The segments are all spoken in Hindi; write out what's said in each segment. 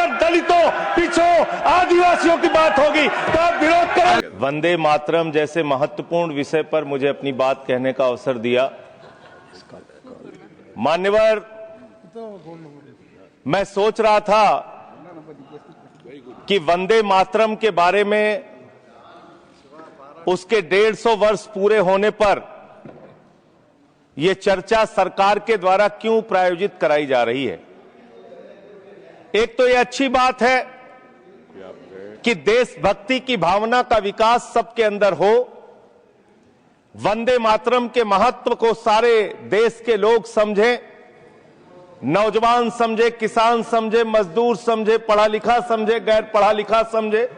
अगर दलितों, पिछड़ों, आदिवासियों की बात होगी तो आप विरोध करें। वंदे मातरम जैसे महत्वपूर्ण विषय पर मुझे अपनी बात कहने का अवसर दिया। मान्यवर, मैं सोच रहा था कि वंदे मातरम के बारे में उसके 150 वर्ष पूरे होने पर यह चर्चा सरकार के द्वारा क्यों प्रायोजित कराई जा रही है। एक तो यह अच्छी बात है कि देशभक्ति की भावना का विकास सबके अंदर हो। वंदे मातरम के महत्व को सारे देश के लोग समझें, नौजवान समझे, किसान समझे, मजदूर समझे, पढ़ा लिखा समझे, गैर पढ़ा लिखा समझे।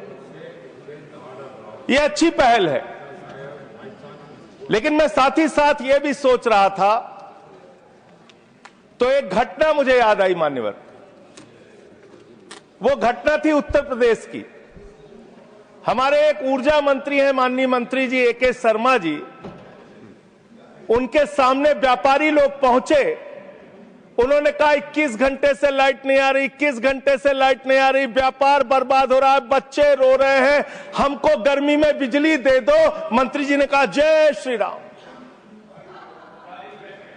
यह अच्छी पहल है। लेकिन मैं साथ ही साथ यह भी सोच रहा था तो एक घटना मुझे याद आई मान्यवर। वो घटना थी उत्तर प्रदेश की। हमारे एक ऊर्जा मंत्री हैं माननीय मंत्री जी ए.के. शर्मा जी, उनके सामने व्यापारी लोग पहुंचे। उन्होंने कहा 21 घंटे से लाइट नहीं आ रही, 21 घंटे से लाइट नहीं आ रही, व्यापार बर्बाद हो रहा है, बच्चे रो रहे हैं, हमको गर्मी में बिजली दे दो। मंत्री जी ने कहा जय श्री राम,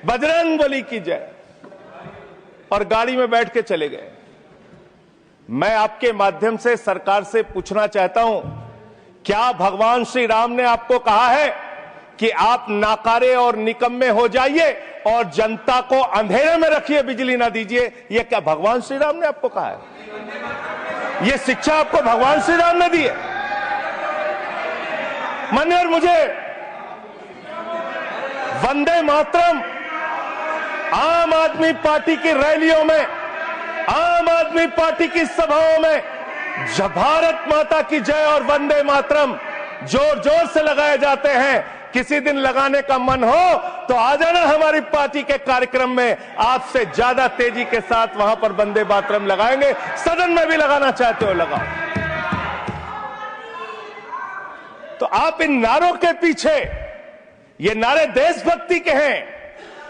बजरंगबली की जय, और गाड़ी में बैठ के चले गए। मैं आपके माध्यम से सरकार से पूछना चाहता हूं, क्या भगवान श्री राम ने आपको कहा है कि आप नाकारे और निकम्मे हो जाइए और जनता को अंधेरे में रखिए, बिजली ना दीजिए? यह क्या भगवान श्री राम ने आपको कहा है? यह शिक्षा आपको भगवान श्री राम ने दी है? मान्यवर, मुझे वंदे मातरम आम आदमी पार्टी की रैलियों में, आम आदमी पार्टी की सभाओं में जब भारत माता की जय और वंदे मातरम जोर जोर से लगाए जाते हैं। किसी दिन लगाने का मन हो तो आ जाना हमारी पार्टी के कार्यक्रम में, आपसे ज्यादा तेजी के साथ वहां पर वंदे मातरम लगाएंगे। सदन में भी लगाना चाहते हो लगाओ। तो आप इन नारों के पीछे, ये नारे देशभक्ति के हैं,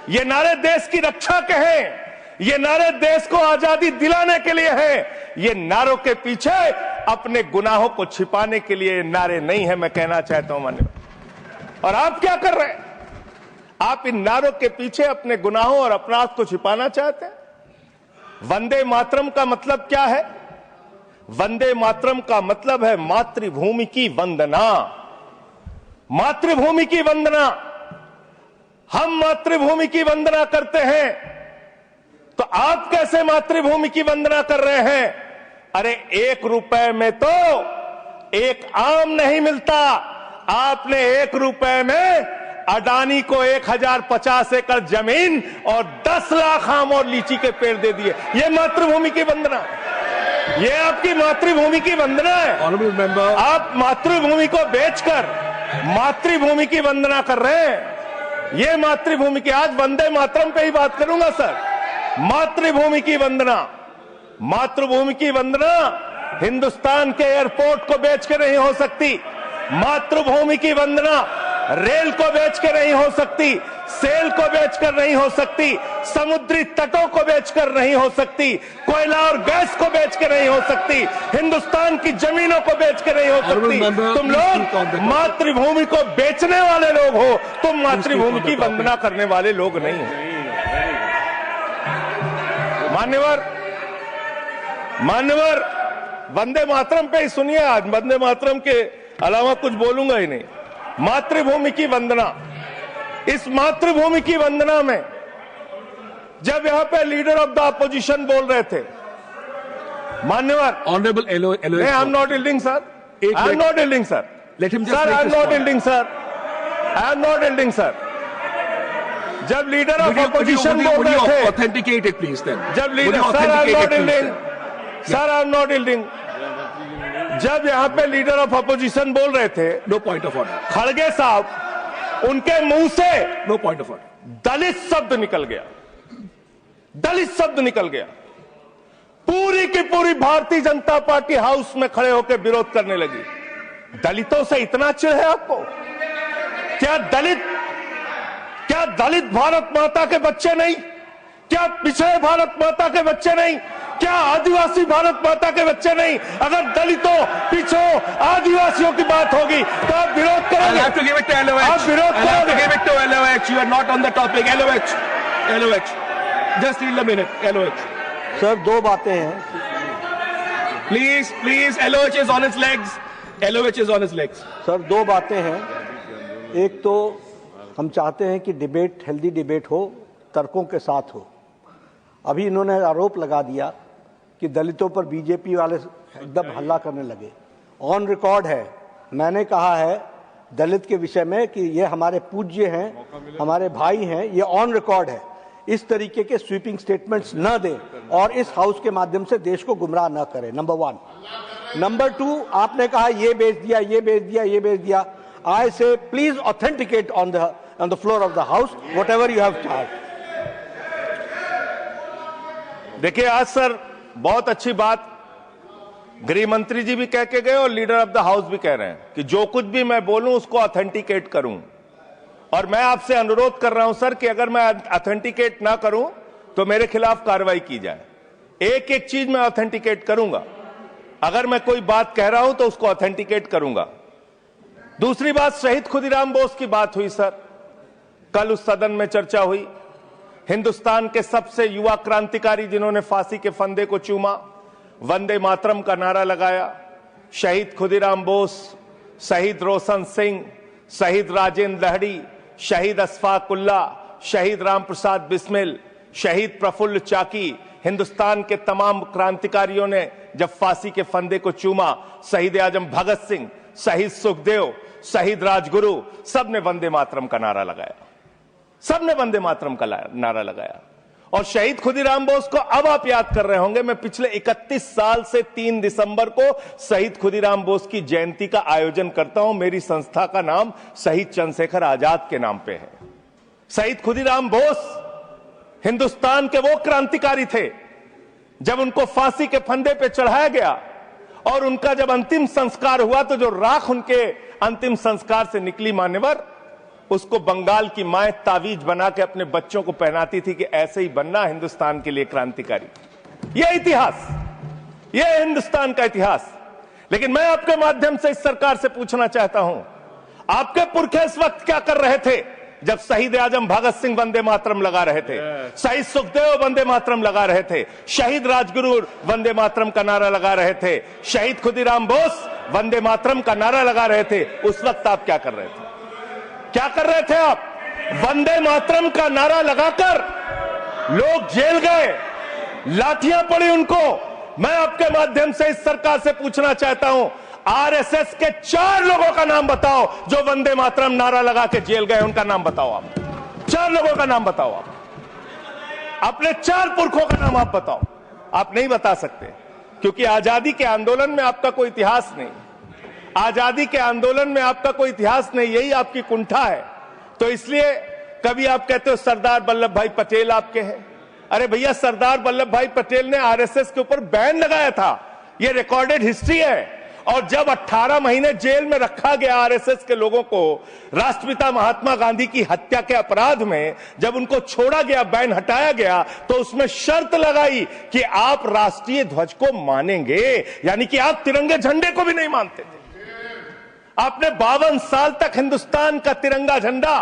ये नारे देश की रक्षा के हैं, ये नारे देश को आजादी दिलाने के लिए हैं। ये नारों के पीछे अपने गुनाहों को छिपाने के लिए नारे नहीं है, मैं कहना चाहता हूं मान्यवर। और आप क्या कर रहे हैं? आप इन नारों के पीछे अपने गुनाहों और अपराध को छिपाना चाहते हैं। वंदे मातरम का मतलब क्या है? वंदे मातरम का मतलब है मातृभूमि की वंदना। मातृभूमि की वंदना। हम मातृभूमि की वंदना करते हैं, तो आप कैसे मातृभूमि की वंदना कर रहे हैं? अरे 1 रुपए में तो एक आम नहीं मिलता। आपने 1 रुपए में अडानी को 1050 एकड़ जमीन और 10 लाख आम और लीची के पेड़ दे दिए। ये मातृभूमि की वंदना, ये आपकी मातृभूमि की वंदना है। आप मातृभूमि को बेचकर मातृभूमि की वंदना कर रहे हैं। ये मातृभूमि की, आज वंदे मातरम पे ही बात करूंगा सर। मातृभूमि की वंदना, मातृभूमि की वंदना हिंदुस्तान के एयरपोर्ट को बेच के नहीं हो सकती। मातृभूमि की वंदना रेल को बेच के नहीं हो सकती, सेल को बेचकर नहीं हो सकती, समुद्री तटों को बेचकर नहीं हो सकती, कोयला और गैस को बेच के नहीं हो सकती, हिंदुस्तान की जमीनों को बेच के नहीं हो सकती। तुम लोग मातृभूमि को बेचने वाले लोग हो, तुम मातृभूमि की वंदना करने वाले लोग नहीं हो। मान्यवर, वंदे मातरम पे ही सुनिए। आज वंदे मातरम के अलावा कुछ बोलूंगा ही नहीं। मातृभूमि की वंदना, इस मातृभूमि की वंदना में जब यहां पे लीडर ऑफ द अपोजिशन बोल रहे थे, मान्यवर, honourable I am not yielding sir, I am not yielding sir, sir I am not yielding sir, I am not yielding sir. जब लीडर ऑफ अपोजिशन बोल रहे थे, ऑथेंटिकेट इट प्लीज देन। जब leader, sir I am not yielding, sir I am not yielding. जब यहां पे लीडर ऑफ अपोजिशन बोल रहे थे, नो पॉइंट ऑफ ऑर्डर, खड़गे साहब, उनके मुंह से नो पॉइंट ऑफ ऑर्डर, दलित शब्द निकल गया, दलित शब्द निकल गया। पूरी की पूरी भारतीय जनता पार्टी हाउस में खड़े होकर विरोध करने लगी। दलितों से इतना चिढ़ है आपको? क्या दलित भारत माता के बच्चे नहीं? क्या पिछड़े भारत माता के बच्चे नहीं? क्या आदिवासी भारत माता के बच्चे नहीं? अगर दलितों, पिछड़ों, आदिवासियों की बात होगी तो आप विरोध I'll करोगे। have to give it to LOH. आप विरोध I'll have to करोगे। give it to LOH. You are not on the topic. LOH. Just yield a minute. LOH. Sir दो बातें हैं। Please. LOH is on his legs. LOH is on his legs. Sir दो बातें हैं। एक तो हम चाहते हैं कि डिबेट, हेल्दी डिबेट हो, तर्कों के साथ हो। अभी इन्होंने आरोप लगा दिया कि दलितों पर बीजेपी वाले एकदम हल्ला करने लगे। ऑन रिकॉर्ड है, मैंने कहा है दलित के विषय में कि ये हमारे पूज्य हैं, हमारे भाई हैं, ये ऑन रिकॉर्ड है। इस तरीके के स्वीपिंग स्टेटमेंट्स न दें और इस हाउस के माध्यम से देश को गुमराह न करें, नंबर 1। नंबर 2, आपने कहा ये बेच दिया, ये बेच दिया, ये बेच दिया। आई से please authenticate on the floor of the house what ever you have charge. देखिए आज सर बहुत अच्छी बात गृह मंत्री जी भी कह के गए और लीडर ऑफ द हाउस भी कह रहे हैं कि जो कुछ भी मैं बोलूं उसको ऑथेंटिकेट करूं। और मैं आपसे अनुरोध कर रहा हूं सर कि अगर मैं ऑथेंटिकेट ना करूं तो मेरे खिलाफ कार्रवाई की जाए। एक एक चीज मैं ऑथेंटिकेट करूंगा। अगर मैं कोई बात कह रहा हूं तो उसको ऑथेंटिकेट करूंगा। दूसरी बात, शहीद खुदीराम बोस की बात हुई सर, कल उस सदन में चर्चा हुई। हिंदुस्तान के सबसे युवा क्रांतिकारी जिन्होंने फांसी के फंदे को चूमा, वंदे मातरम का नारा लगाया। शहीद खुदीराम बोस, शहीद रोशन सिंह, शहीद राजेंद्र लहड़ी, शहीद अशफाक उल्ला, शहीद राम प्रसाद बिस्मिल, शहीद प्रफुल्ल चाकी, हिंदुस्तान के तमाम क्रांतिकारियों ने जब फांसी के फंदे को चूमा, शहीद आजम भगत सिंह, शहीद सुखदेव, शहीद राजगुरु, सबने वंदे मातरम का नारा लगाया। सबने वंदे मातरम का नारा लगाया। और शहीद खुदीराम बोस को अब आप याद कर रहे होंगे, मैं पिछले 31 साल से 3 दिसंबर को शहीद खुदीराम बोस की जयंती का आयोजन करता हूं। मेरी संस्था का नाम शहीद चंद्रशेखर आजाद के नाम पे है। शहीद खुदीराम बोस हिंदुस्तान के वो क्रांतिकारी थे, जब उनको फांसी के फंदे पे चढ़ाया गया और उनका जब अंतिम संस्कार हुआ तो जो राख उनके अंतिम संस्कार से निकली मान्यवर, उसको बंगाल की माए तावीज बना के अपने बच्चों को पहनाती थी कि ऐसे ही बनना हिंदुस्तान के लिए क्रांतिकारी। यह इतिहास, यह हिंदुस्तान का इतिहास। लेकिन मैं आपके माध्यम से इस सरकार से पूछना चाहता हूं, आपके पुरखे इस वक्त क्या कर रहे थे जब शहीद आजम भगत सिंह वंदे मातरम लगा रहे थे, शहीद सुखदेव वंदे मातरम लगा रहे थे, शहीद राजगुरु वंदे मातरम का नारा लगा रहे थे, शहीद खुदीराम बोस वंदे मातरम का नारा लगा रहे थे। उस वक्त आप क्या कर रहे थे? क्या कर रहे थे आप? वंदे मातरम का नारा लगाकर लोग जेल गए, लाठियां पड़ी उनको। मैं आपके माध्यम से इस सरकार से पूछना चाहता हूं, आरएसएस के 4 लोगों का नाम बताओ जो वंदे मातरम नारा लगा के जेल गए, उनका नाम बताओ आप। 4 लोगों का नाम बताओ आप, अपने 4 पुरखों का नाम आप बताओ। आप नहीं बता सकते क्योंकि आजादी के आंदोलन में आपका कोई इतिहास नहीं। आजादी के आंदोलन में आपका कोई इतिहास नहीं, यही आपकी कुंठा है। तो इसलिए कभी आप कहते हो सरदार वल्लभ भाई पटेल आपके हैं। अरे भैया, सरदार वल्लभ भाई पटेल ने आरएसएस के ऊपर बैन लगाया था, यह रिकॉर्डेड हिस्ट्री है। और जब 18 महीने जेल में रखा गया आरएसएस के लोगों को राष्ट्रपिता महात्मा गांधी की हत्या के अपराध में, जब उनको छोड़ा गया, बैन हटाया गया, तो उसमें शर्त लगाई कि आप राष्ट्रीय ध्वज को मानेंगे, यानी कि आप तिरंगे झंडे को भी नहीं मानते थे। आपने 52 साल तक हिंदुस्तान का तिरंगा झंडा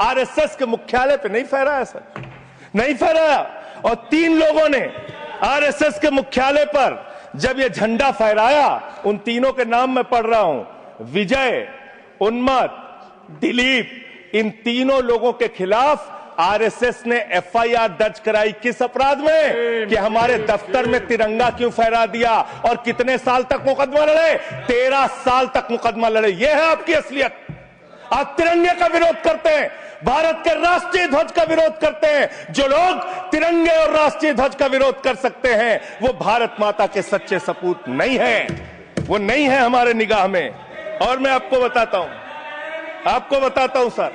आरएसएस के मुख्यालय पे नहीं फहराया सर, नहीं फहराया। और 3 लोगों ने आरएसएस के मुख्यालय पर जब ये झंडा फहराया, उन तीनों के नाम मैं पढ़ रहा हूं, विजय, उन्मत, दिलीप, इन तीनों लोगों के खिलाफ आरएसएस ने एफआईआर दर्ज कराई। किस अपराध में? कि हमारे दफ्तर में तिरंगा क्यों फहरा दिया। और कितने साल तक मुकदमा लड़े? 13 साल तक मुकदमा लड़े। यह है आपकी असलियत। आप तिरंगे का विरोध करते हैं, भारत के राष्ट्रीय ध्वज का विरोध करते हैं। जो लोग तिरंगे और राष्ट्रीय ध्वज का विरोध कर सकते हैं, वो भारत माता के सच्चे सपूत नहीं है, वो नहीं है हमारे निगाह में। और मैं आपको बताता हूं सर,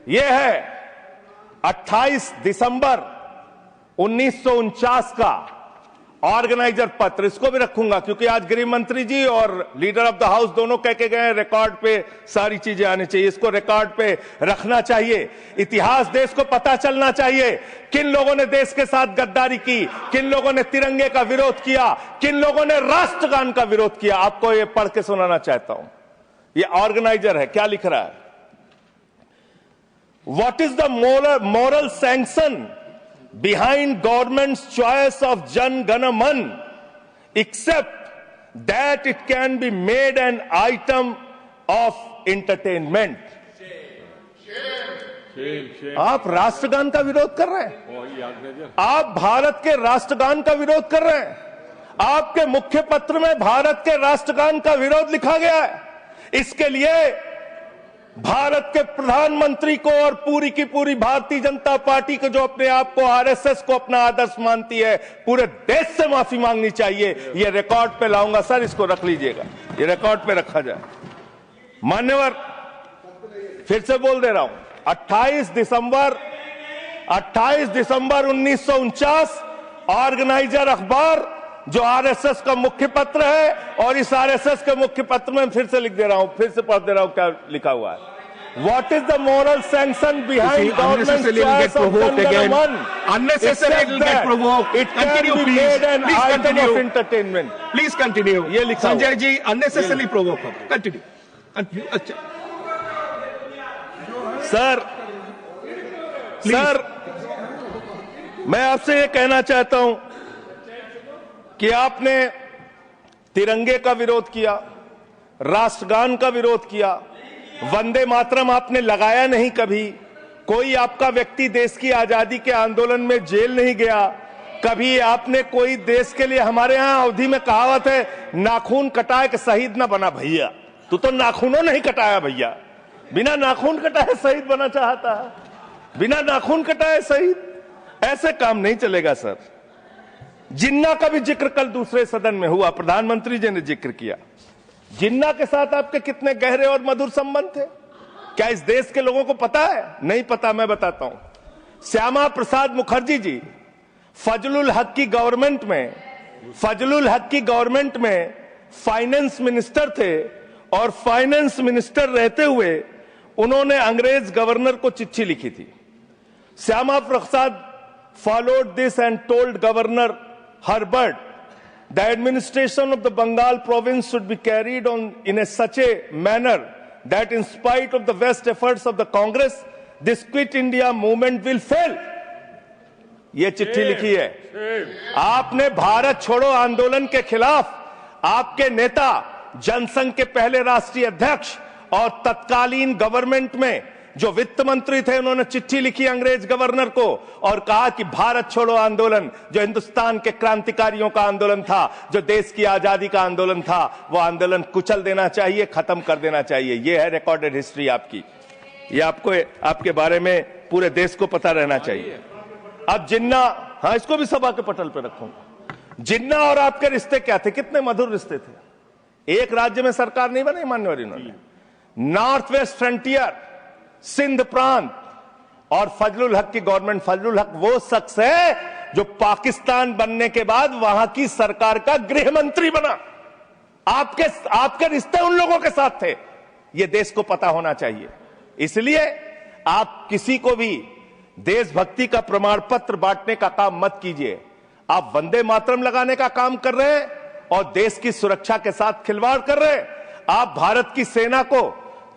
ये है 28 दिसंबर 1949 का ऑर्गेनाइजर पत्र, इसको भी रखूंगा, क्योंकि आज गृह मंत्री जी और लीडर ऑफ द हाउस दोनों कह के गए रिकॉर्ड पे सारी चीजें आनी चाहिए, इसको रिकॉर्ड पे रखना चाहिए। इतिहास देश को पता चलना चाहिए किन लोगों ने देश के साथ गद्दारी की, किन लोगों ने तिरंगे का विरोध किया, किन लोगों ने राष्ट्रगान का विरोध किया। आपको ये पढ़ के सुनाना चाहता हूं, ये ऑर्गेनाइजर है, क्या लिख रहा है। What is the moral sanction behind government's choice of Jan Gana Man, except that it can be made an item of entertainment. आप राष्ट्रगान का विरोध कर रहे हैं, आप भारत के राष्ट्रगान का विरोध कर रहे हैं, आपके मुख्य पत्र में भारत के राष्ट्रगान का विरोध लिखा गया है। इसके लिए भारत के प्रधानमंत्री को और पूरी की पूरी भारतीय जनता पार्टी को, जो अपने आप को आरएसएस को अपना आदर्श मानती है, पूरे देश से माफी मांगनी चाहिए। ये रिकॉर्ड पे लाऊंगा सर, इसको रख लीजिएगा, ये रिकॉर्ड पे रखा जाए। मान्यवर, फिर से बोल दे रहा हूं, 28 दिसंबर 1949 ऑर्गेनाइजर अखबार जो आरएसएस का मुख्य पत्र है, और इस आरएसएस के मुख्य पत्र में फिर से लिख दे रहा हूं, फिर से पढ़ दे रहा हूं क्या लिखा हुआ है। What is the moral sanction behind government's choice of Jan Gana Man? Unnecessary will get provoked. It can be made an item of entertainment. Please continue. ये लिखा Sanjay ji unnecessarily provoke. Continue. अच्छा सर, मैं आपसे ये कहना चाहता हूं कि आपने तिरंगे का विरोध किया, राष्ट्रगान का विरोध किया, वंदे मातरम आपने लगाया नहीं कभी, कोई आपका व्यक्ति देश की आजादी के आंदोलन में जेल नहीं गया, कभी आपने कोई देश के लिए, हमारे यहां अवधि में कहावत है, नाखून कटाए के शहीद ना बना भैया। तू तो नाखूनों नहीं कटाया भैया, बिना नाखून कटाए शहीद बना चाहता है, बिना नाखून कटाए शहीद, ऐसे काम नहीं चलेगा सर। जिन्ना का भी जिक्र कल दूसरे सदन में हुआ, प्रधानमंत्री जी ने जिक्र किया। जिन्ना के साथ आपके कितने गहरे और मधुर संबंध थे, क्या इस देश के लोगों को पता है? नहीं पता, मैं बताता हूं। श्यामा प्रसाद मुखर्जी जी फजलुल हक की गवर्नमेंट में फाइनेंस मिनिस्टर थे, और फाइनेंस मिनिस्टर रहते हुए उन्होंने अंग्रेज गवर्नर को चिट्ठी लिखी थी। Shyama Prasad followed this and told Governor Herbert the administration of the Bengal province should be carried on in such a manner that in spite of the best efforts of the Congress, this Quit India movement will fail. ये चिट्ठी लिखी है। आपने भारत छोड़ो आंदोलन के खिलाफ आपके नेता, जनसंघ के पहले राष्ट्रीय अध्यक्ष और तत्कालीन गवर्नमेंट में जो वित्त मंत्री थे, उन्होंने चिट्ठी लिखी अंग्रेज गवर्नर को और कहा कि भारत छोड़ो आंदोलन, जो हिंदुस्तान के क्रांतिकारियों का आंदोलन था, जो देश की आजादी का आंदोलन था, वो आंदोलन कुचल देना चाहिए, खत्म कर देना चाहिए। ये है रिकॉर्डेड हिस्ट्री आपकी, ये आपको, आपके बारे में पूरे देश को पता रहना चाहिए। अब जिन्ना, हाँ, इसको भी सभा के पटल पर रखूंगा। जिन्ना और आपके रिश्ते क्या थे, कितने मधुर रिश्ते थे। एक राज्य में सरकार नहीं बनाई मान्यवर इन्होंने, नॉर्थ वेस्ट फ्रंटियर, सिंध प्रांत और फजलुल हक की गवर्नमेंट। फजलुल हक वो शख्स है जो पाकिस्तान बनने के बाद वहां की सरकार का गृह मंत्री बना। आपके रिश्ते उन लोगों के साथ थे, ये देश को पता होना चाहिए। इसलिए आप किसी को भी देशभक्ति का प्रमाण पत्र बांटने का काम मत कीजिए। आप वंदे मातरम लगाने का काम कर रहे हैं और देश की सुरक्षा के साथ खिलवाड़ कर रहे हैं। आप भारत की सेना को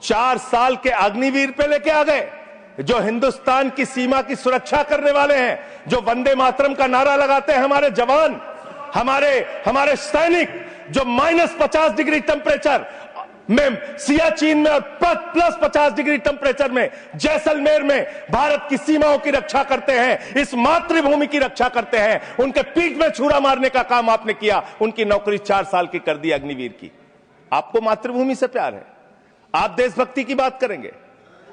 4 साल के अग्निवीर पे लेके आ गए, जो हिंदुस्तान की सीमा की सुरक्षा करने वाले हैं, जो वंदे मातरम का नारा लगाते हैं हमारे जवान, हमारे सैनिक, जो -50 डिग्री टेम्परेचर में सियाचिन में और +50 डिग्री टेम्परेचर में जैसलमेर में भारत की सीमाओं की रक्षा करते हैं, इस मातृभूमि की रक्षा करते हैं। उनके पीठ में छुरा मारने का काम आपने किया, उनकी नौकरी 4 साल की कर दी अग्निवीर की। आपको मातृभूमि से प्यार है, आप देशभक्ति की बात करेंगे,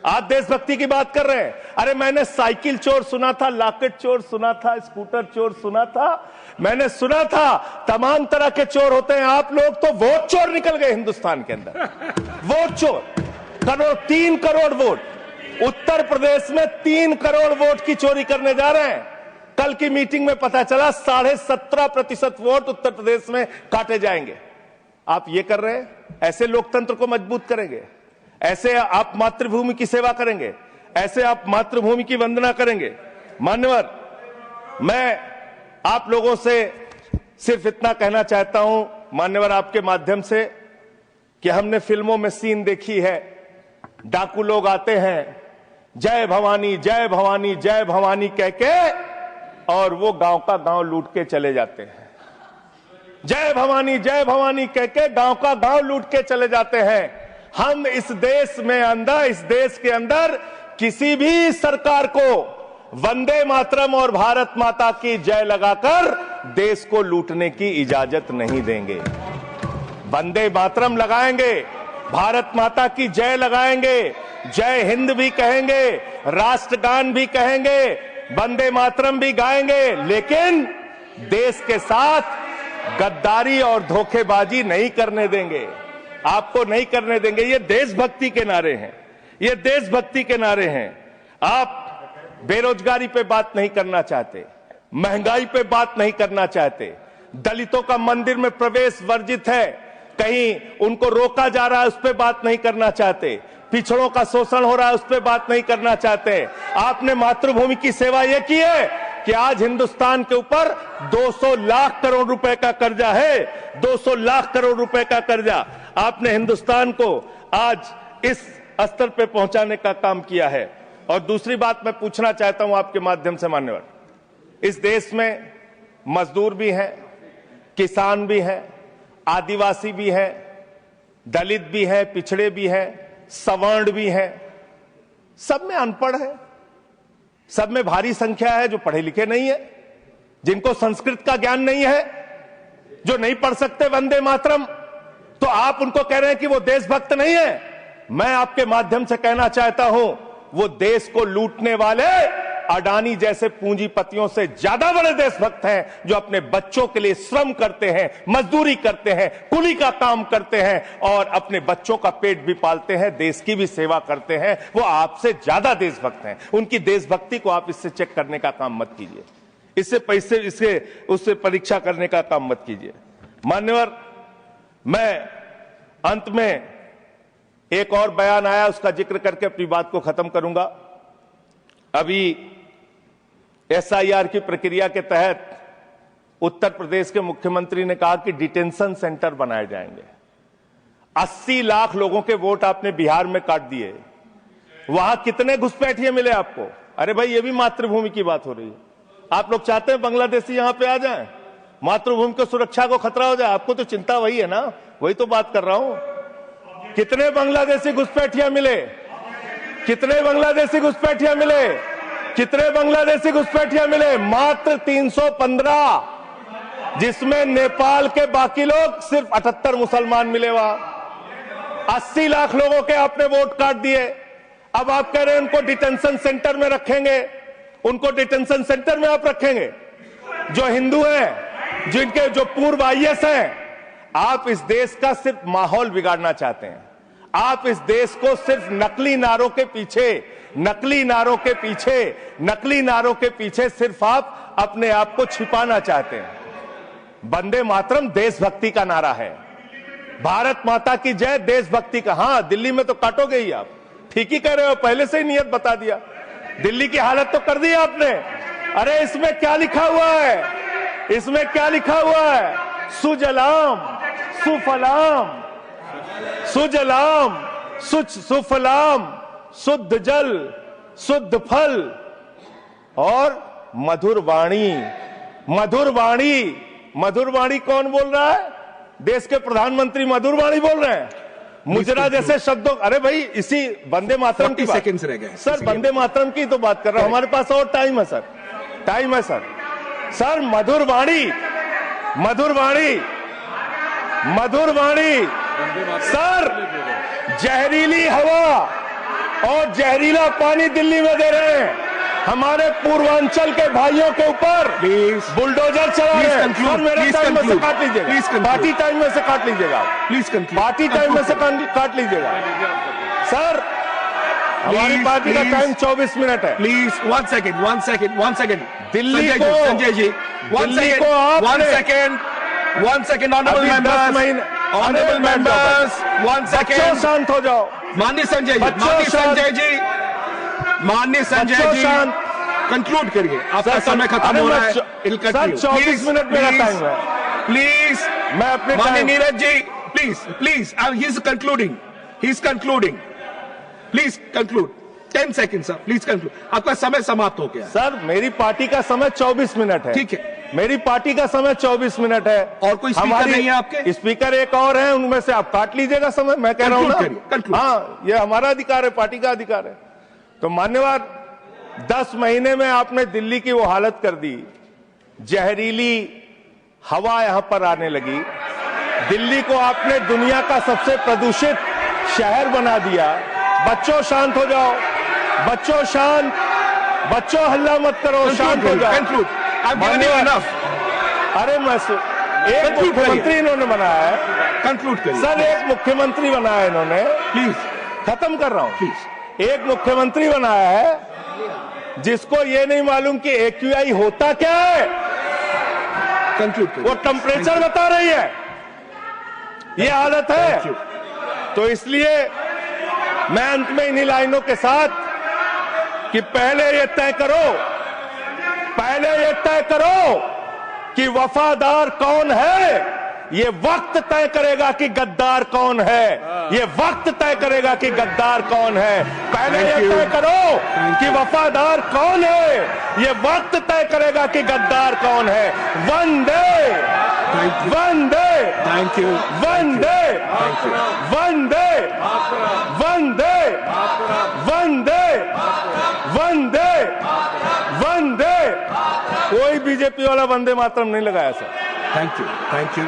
आप देशभक्ति की बात कर रहे हैं। अरे मैंने साइकिल चोर सुना था, लॉकेट चोर सुना था, स्कूटर चोर सुना था, मैंने सुना था तमाम तरह के चोर होते हैं। आप लोग तो वोट चोर निकल गए हिंदुस्तान के अंदर, वोट चोर। 3 करोड़ वोट उत्तर प्रदेश में 3 करोड़ वोट की चोरी करने जा रहे हैं। कल की मीटिंग में पता चला 17.5% वोट उत्तर प्रदेश में काटे जाएंगे। आप ये कर रहे हैं, ऐसे लोकतंत्र को मजबूत करेंगे? ऐसे आप मातृभूमि की सेवा करेंगे? ऐसे आप मातृभूमि की वंदना करेंगे? मान्यवर, मैं आप लोगों से सिर्फ इतना कहना चाहता हूं मान्यवर आपके माध्यम से कि हमने फिल्मों में सीन देखी है, डाकू लोग आते हैं, जय भवानी जय भवानी जय भवानी कह के, और वो गांव का गांव लूट के चले जाते हैं। जय भवानी कह के गांव का गांव लूट के चले जाते हैं। हम इस देश के अंदर किसी भी सरकार को वंदे मातरम और भारत माता की जय लगाकर देश को लूटने की इजाजत नहीं देंगे। वंदे मातरम लगाएंगे, भारत माता की जय लगाएंगे, जय हिंद भी कहेंगे, राष्ट्रगान भी कहेंगे, वंदे मातरम भी गाएंगे, लेकिन देश के साथ गद्दारी और धोखेबाजी नहीं करने देंगे। आपको नहीं करने देंगे। ये देशभक्ति के नारे हैं, ये देशभक्ति के नारे हैं। आप बेरोजगारी पे बात नहीं करना चाहते, महंगाई पे बात नहीं करना चाहते, दलितों का मंदिर में प्रवेश वर्जित है, कहीं उनको रोका जा रहा है, उस पर बात नहीं करना चाहते, पिछड़ों का शोषण हो रहा है, उस पर बात नहीं करना चाहते। आपने मातृभूमि की सेवा यह की है कि आज हिंदुस्तान के ऊपर 200 लाख करोड़ रुपए का कर्जा है, 200 लाख करोड़ रुपए का कर्जा। आपने हिंदुस्तान को आज इस स्तर पे पहुंचाने का काम किया है। और दूसरी बात मैं पूछना चाहता हूं आपके माध्यम से मान्यवर, इस देश में मजदूर भी हैं, किसान भी हैं, आदिवासी भी हैं, दलित भी हैं, पिछड़े भी हैं, सवर्ण भी हैं, सब में अनपढ़ है, सब में भारी संख्या है जो पढ़े लिखे नहीं है, जिनको संस्कृत का ज्ञान नहीं है, जो नहीं पढ़ सकते वंदे मातरम। तो आप उनको कह रहे हैं कि वो देशभक्त नहीं है। मैं आपके माध्यम से कहना चाहता हूं, वो देश को लूटने वाले अडानी जैसे पूंजीपतियों से ज्यादा बड़े देशभक्त हैं, जो अपने बच्चों के लिए श्रम करते हैं, मजदूरी करते हैं, कुली का काम करते हैं और अपने बच्चों का पेट भी पालते हैं, देश की भी सेवा करते हैं। वो आपसे ज्यादा देशभक्त हैं। उनकी देशभक्ति को आप इससे चेक करने का काम मत कीजिए, उससे परीक्षा करने का काम मत कीजिए। मान्यवर, मैं अंत में एक और बयान आया, उसका जिक्र करके अपनी बात को खत्म करूंगा। अभी SIR की प्रक्रिया के तहत उत्तर प्रदेश के मुख्यमंत्री ने कहा कि डिटेंशन सेंटर बनाए जाएंगे। 80 लाख लोगों के वोट आपने बिहार में काट दिए, वहां कितने घुसपैठिए मिले आपको? अरे भाई, ये भी मातृभूमि की बात हो रही है। आप लोग चाहते हैं बांग्लादेशी यहां पे आ जाएं, मातृभूमि को सुरक्षा को खतरा हो जाए? आपको तो चिंता वही है ना, वही तो बात कर रहा हूं। कितने बांग्लादेशी घुसपैठिया मिले? कितने बांग्लादेशी घुसपैठिया मिले? कितने बांग्लादेशी घुसपैठिया मिले? मात्र 315, जिसमें नेपाल के बाकी लोग सिर्फ 78 मुसलमान मिले। वहां 80 लाख लोगों के आपने वोट काट दिए। अब आप कह रहे हैं उनको डिटेंशन सेंटर में रखेंगे। उनको डिटेंशन सेंटर में आप रखेंगे जो हिंदू हैं, जिनके जो पूर्व IAS हैं। आप इस देश का सिर्फ माहौल बिगाड़ना चाहते हैं। आप इस देश को सिर्फ नकली नारों के पीछे सिर्फ आप अपने आप को छिपाना चाहते हैं। वंदे मातरम देशभक्ति का नारा है, भारत माता की जय देशभक्ति का। हां, दिल्ली में तो काटोगे ही आप, ठीक ही कह रहे हो, पहले से ही नियत बता दिया। दिल्ली की हालत तो कर दी आपने। अरे इसमें क्या लिखा हुआ है? इसमें क्या लिखा हुआ है? सुजलाम सुफलाम, सुजलाम सुफलाम, शुद्ध जल शुद्ध फल और मधुर वाणी। मधुर वाणी, मधुर वाणी कौन बोल रहा है? देश के प्रधानमंत्री मधुर वाणी बोल रहे हैं। मुजरा जैसे शब्दों, अरे भाई, इसी वंदे मातरम की सेकंड्स रह गए सर, वंदे मातरम की तो बात कर रहा हूं। हमारे पास और टाइम है सर, टाइम है सर। सर, मधुर वाणी, मधुर वाणी, मधुर वाणी। सर, जहरीली हवा और जहरीला पानी दिल्ली में दे रहे हैं। हमारे पूर्वांचल के भाइयों के ऊपर बुलडोजर चला रहे हैं। सर, मेरे टाइम में से काट लीजिएगा, पार्टी टाइम में से काट लीजिएगा, प्लीज, पार्टी टाइम में से काट लीजिएगा। सर, हमारी पार्टी का टाइम 24 मिनट है। प्लीज 1 सेकेंड दिल्ली को Sanjay ji 1 second honourable members 1 second शांत हो जाओ। माननीय संजय जी कंक्लूड करिए, आपका समय खत्म हो रहा है। सर 24 मिनट मेरा टाइम है, प्लीज। मैं अपने माननीय Neeraj ji please he is concluding please conclude 10 second sir, please conclude. आपका समय समाप्त हो गया। सर मेरी पार्टी का समय 24 मिनट है। ठीक है, मेरी पार्टी का समय 24 मिनट है। और कोई स्पीकर नहीं है आपके? स्पीकर एक और है, उनमें से आप काट लीजिएगा समय। मैं कह रहा हूं ना, हाँ ये हमारा अधिकार है, पार्टी का अधिकार है। तो मान्यवर 10 महीने में आपने दिल्ली की वो हालत कर दी, जहरीली हवा यहां पर आने लगी। दिल्ली को आपने दुनिया का सबसे प्रदूषित शहर बना दिया। बच्चों शांत हो जाओ, बच्चों शांत, बच्चों हल्ला मत करो, शांत हो जाओ। अरे मैं एक मुख्यमंत्री इन्होंने बनाया है, कंक्लूड करिए सर। एक मुख्यमंत्री बनाया इन्होंने, प्लीज खत्म कर रहा हूं प्लीज। एक मुख्यमंत्री बनाया है जिसको ये नहीं मालूम कि AQI होता क्या है। कंक्लूड करिए। वो टेम्परेचर बता रही है, ये हालत है। तो इसलिए मैं अंत में इन्हीं लाइनों के साथ कि पहले ये तय करो कि वफादार कौन है। ये वक्त तय करेगा कि गद्दार कौन है। ये वक्त तय करेगा कि गद्दार कौन है। पहले ये तय करो कि वफादार कौन है। ये वक्त तय करेगा कि गद्दार कौन है। वंदे वंदे थैंक यू वंदे वंदे वंदे वंदे वंदे वंदे। कोई बीजेपी वाला वंदे मातरम नहीं लगाया सर। Thank you